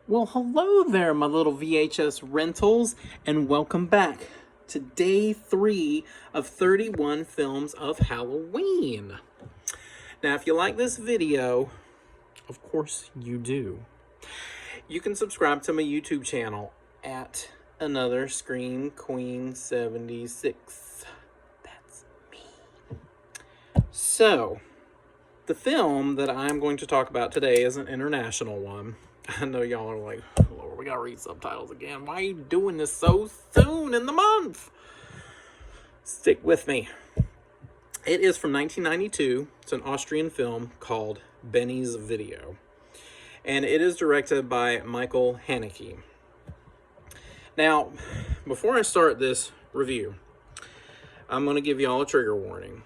Well, hello there, my little VHS rentals, and welcome back to day 3 of 31 films of Halloween. Now, if you like this video, of course you do, you can subscribe to my YouTube channel at Another Scream Queen 76. That's me. So, the film that I'm going to talk about today is an international one. I know y'all are like, Lord, we gotta read subtitles again. Why are you doing this so soon in the month? Stick with me. It is from 1992. It's an Austrian film called Benny's Video. And it is directed by Michael Haneke. Now, before I start this review, I'm going to give y'all a trigger warning.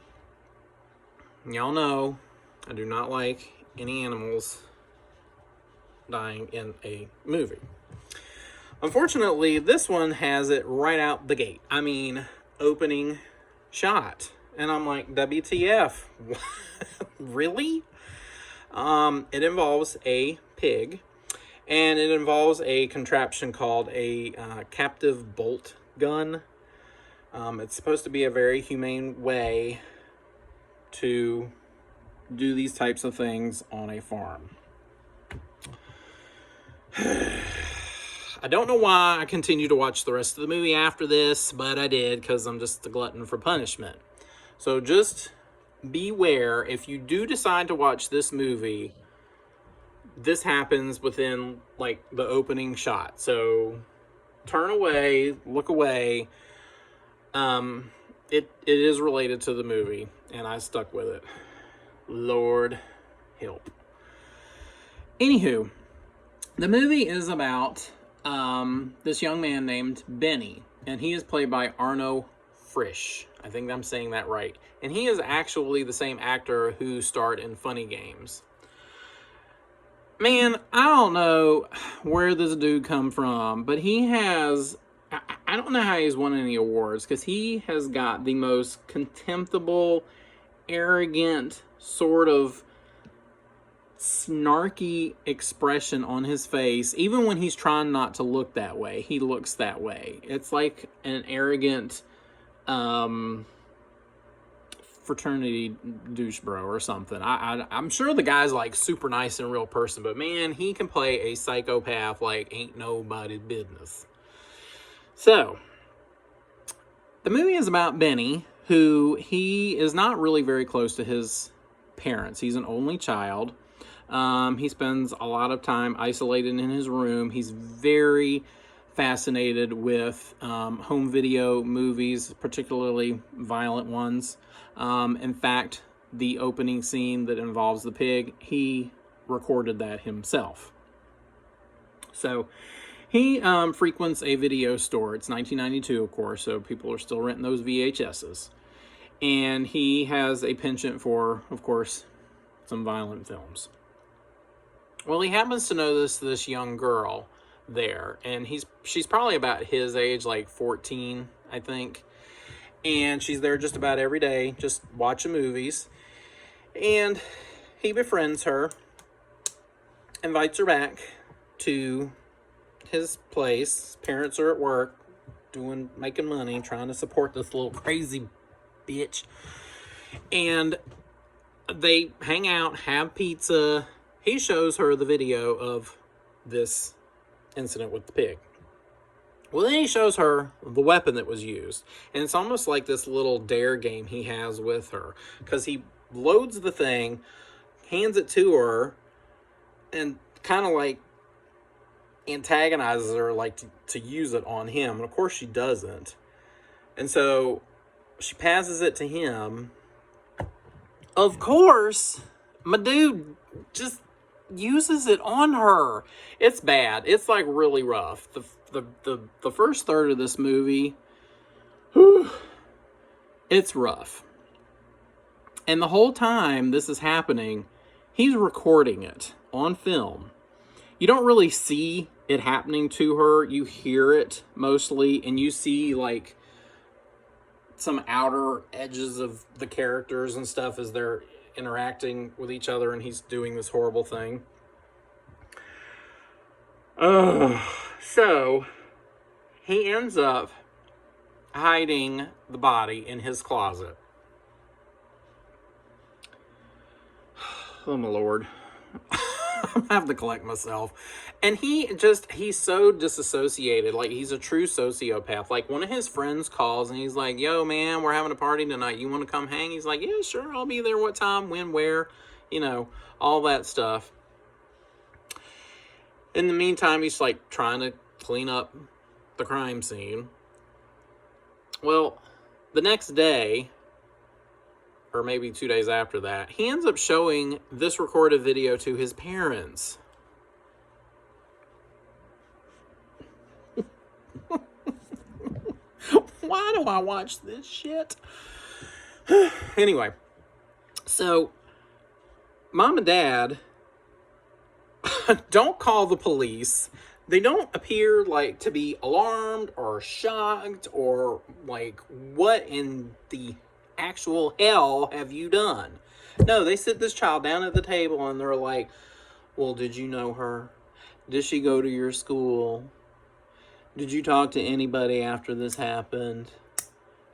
Y'all know I do not like any animals dying in a movie. Unfortunately, this one has it right out the gate. I mean, opening shot. And I'm like, WTF? Really? It involves a pig, and it involves a contraption called a captive bolt gun. It's supposed to be a very humane way to do these types of things on a farm. I don't know why I continue to watch the rest of the movie after this, but I did because I'm just a glutton for punishment. So just beware, if you do decide to watch this movie, this happens within like the opening shot. So turn away, look away. It is related to the movie, and I stuck with it. Lord help. Anywho, the movie is about this young man named Benny, and he is played by Arno Frisch. I think I'm saying that right. And he is actually the same actor who starred in Funny Games. Man, I don't know where this dude come from, but he has... I don't know how he's won any awards, because he has got the most contemptible, arrogant, sort of snarky expression on his face. Even when he's trying not to look that way, he looks that way. It's like an arrogant fraternity douche bro or something. I'm sure the guy's like super nice in real person, but man, he can play a psychopath like ain't nobody's business. So, the movie is about Benny, who he is not really very close to his parents. He's an only child. He spends a lot of time isolated in his room. He's very fascinated with home video movies, particularly violent ones. In fact, the opening scene that involves the pig, he recorded that himself. So he frequents a video store. It's 1992, of course, so people are still renting those VHSs. And he has a penchant for, of course, some violent films. Well, he happens to know this young girl there, and she's probably about his age, like 14, I think. And she's there just about every day, just watching movies. And he befriends her, invites her back to his place. Parents are at work, making money, trying to support this little crazy bitch. And they hang out, have pizza. He shows her the video of this incident with the pig. Well, then he shows her the weapon that was used. And it's almost like this little dare game he has with her. Because he loads the thing, hands it to her, and kind of like antagonizes her like to use it on him. And of course she doesn't. And so she passes it to him. Of course, my dude just uses it on her. It's bad. It's like really rough. The first third of this movie, it's rough. And the whole time this is happening, he's recording it on film. You don't really see it happening to her. You hear it mostly, and you see like some outer edges of the characters and stuff as they're interacting with each other, and he's doing this horrible thing. So he ends up hiding the body in his closet. Oh my Lord. I have to collect myself. And he's so disassociated. Like, he's a true sociopath. Like, one of his friends calls and he's like, yo, man, we're having a party tonight. You want to come hang? He's like, yeah, sure. I'll be there. What time, when, where, all that stuff. In the meantime, he's like trying to clean up the crime scene. Well, the next day, or maybe 2 days after that, he ends up showing this recorded video to his parents. Why do I watch this shit? Anyway, so mom and dad don't call the police. They don't appear like to be alarmed or shocked or like, what in the actual hell have you done? No, they sit this child down at the table and they're like, well, did you know her? Did she go to your school? Did you talk to anybody after this happened?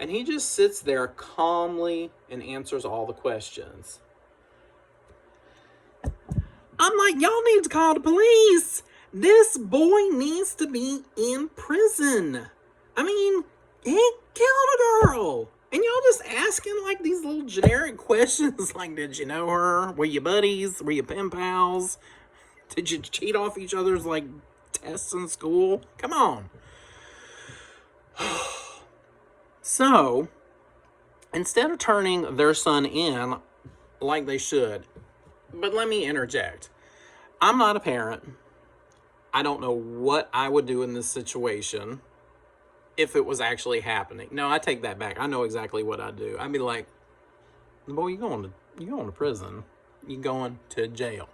And he just sits there calmly and answers all the questions. I'm like, y'all need to call the police. This boy needs to be in prison. I mean, he killed a girl. And y'all just asking like these little generic questions like, did you know her? Were you buddies? Were you pen pals? Did you cheat off each other's like tests in school? Come on. So, instead of turning their son in like they should, but let me interject. I'm not a parent. I don't know what I would do in this situation if it was actually happening. No, I take that back. I know exactly what I'd do. I'd be like, boy, you going to prison. You going to jail.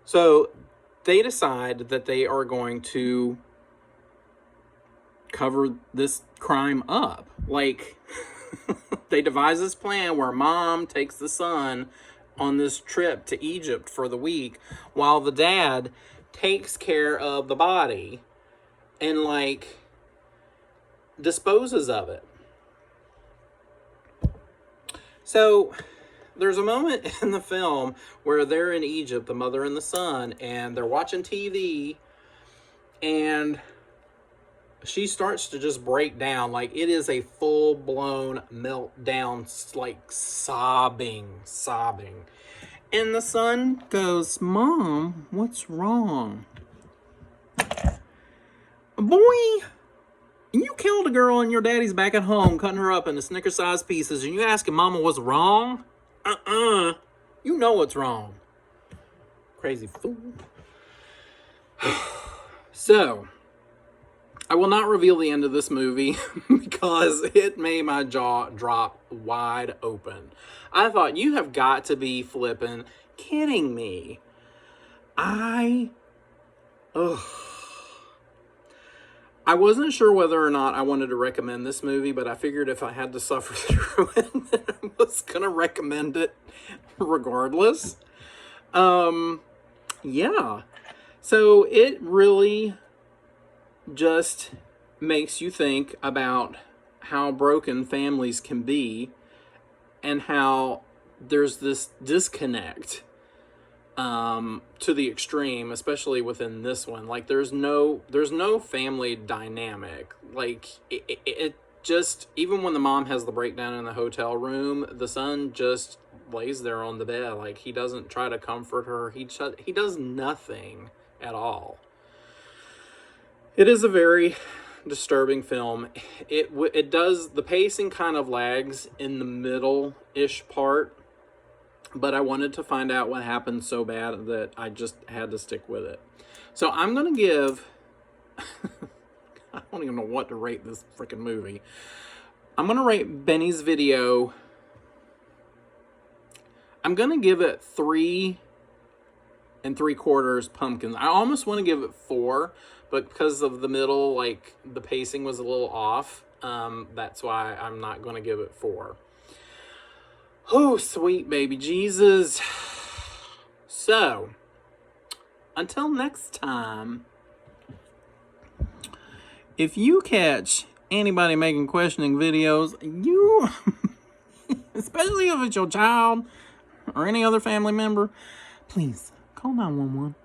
So they decide that they are going to cover this crime up. Like, they devise this plan where mom takes the son on this trip to Egypt for the week while the dad takes care of the body and like disposes of it. So there's a moment in the film where they're in Egypt, the mother and the son, and they're watching TV, and she starts to just break down. Like, it is a full-blown meltdown, like sobbing. And the son goes, Mom, what's wrong? Boy, you killed a girl and your daddy's back at home cutting her up into Snicker-sized pieces, and you asking Mama what's wrong? You know what's wrong. Crazy fool. So, I will not reveal the end of this movie because it made my jaw drop wide open. I thought, you have got to be flipping kidding me. I wasn't sure whether or not I wanted to recommend this movie, but I figured if I had to suffer through it, then I was going to recommend it regardless. Yeah. So it really just makes you think about how broken families can be and how there's this disconnect to the extreme, especially within this one. Like, there's no family dynamic. Like, it just, even when the mom has the breakdown in the hotel room, the son just lays there on the bed. Like, he doesn't try to comfort her. He does nothing at all. It is a very disturbing film. It does, the pacing kind of lags in the middle-ish part, but I wanted to find out what happened so bad that I just had to stick with it. So I'm going to give, I don't even know what to rate this freaking movie. I'm going to rate Benny's Video, I'm going to give it 3 3/4 pumpkins. I almost want to give it 4, but because of the middle, like, the pacing was a little off, that's why I'm not going to give it 4. Oh, sweet baby Jesus. So, until next time, if you catch anybody making questioning videos, you, especially if it's your child or any other family member, please call 911.